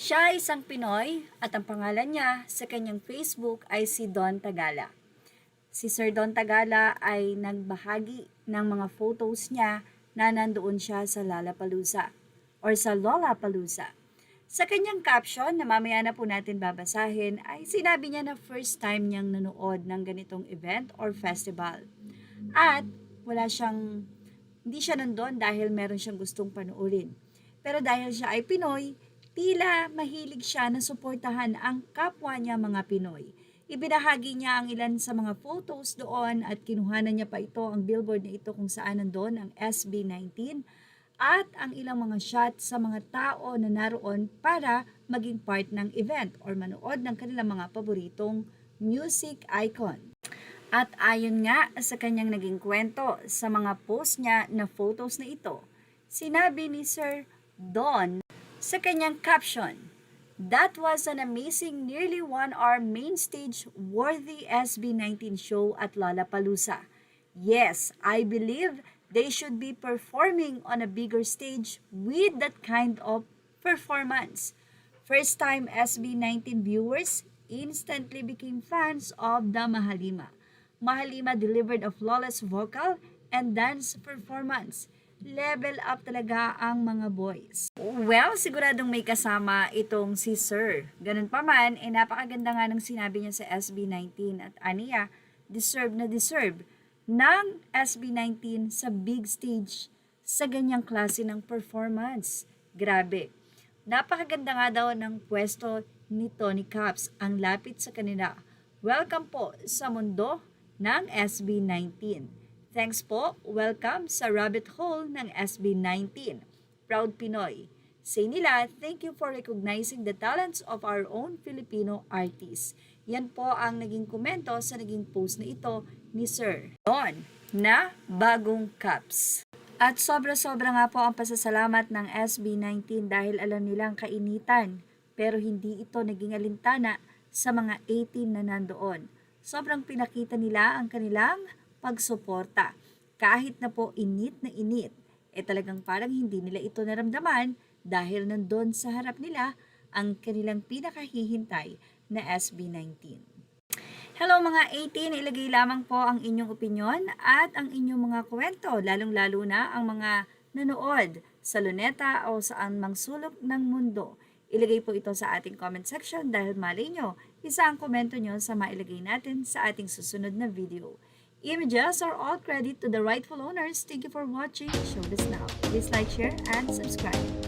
Siya ay isang Pinoy at ang pangalan niya sa kanyang Facebook ay si Don Tagala. Si Sir Don Tagala ay nagbahagi ng mga photos niya na nandoon siya sa Lollapalooza or sa Lollapalooza. Sa kanyang caption na mamaya na po natin babasahin ay sinabi niya na first time niyang nanood ng ganitong event or festival. At hindi siya nandun dahil meron siyang gustong panoorin. Pero dahil siya ay Pinoy, tila mahilig siya na suportahan ang kapwa niya mga Pinoy. Ibinahagi niya ang ilan sa mga photos doon at kinuhanan niya pa ito, ang billboard na ito kung saan nandun ang SB19 at ang ilang mga shot sa mga tao na naroon para maging part ng event or manood ng kanilang mga paboritong music icon. At ayon nga sa kanyang naging kwento sa mga post niya na photos na ito, sinabi ni Sir Don sa kanyang caption, "That was an amazing nearly 1 hour main stage worthy SB19 show at Lollapalooza. Yes, I believe they should be performing on a bigger stage with that kind of performance. First time SB19 viewers instantly became fans of the Mahalima. Mahalima delivered a flawless vocal and dance performance. Level up talaga ang mga boys." Well, siguradong may kasama itong si Sir. Ganun pa man, napakaganda nga ng sinabi niya sa SB19 at aniya, deserve ng SB19 sa big stage sa ganyang klase ng performance. Grabe. Napakaganda nga daw ng pwesto ni Tony Caps ang lapit sa kanila. Welcome po sa mundo ng SB19. Thanks po, welcome sa rabbit hole ng SB19. Proud Pinoy. Say nila, thank you for recognizing the talents of our own Filipino artists. Yan po ang naging komento sa naging post na ito ni Sir Don na bagong Caps. At sobra-sobra nga po ang pasasalamat ng SB19 dahil alam nilang kainitan, pero hindi ito naging alintana sa mga 18 na nandoon. Sobrang pinakita nila ang kanilang pagsuporta. Kahit na po init na init, talagang parang hindi nila ito naramdaman dahil nandun sa harap nila ang kanilang pinakahihintay na SB19. Hello mga 18, ilagay lamang po ang inyong opinyon at ang inyong mga kwento, lalong-lalo na ang mga nanood sa Luneta o saan mang sulok ng mundo. Ilagay po ito sa ating comment section dahil malay nyo, isa ang komento nyo sa mailagay natin sa ating susunod na video. Images are all credit to the rightful owners. Thank you for watching. Show this now. Please like, share, and subscribe.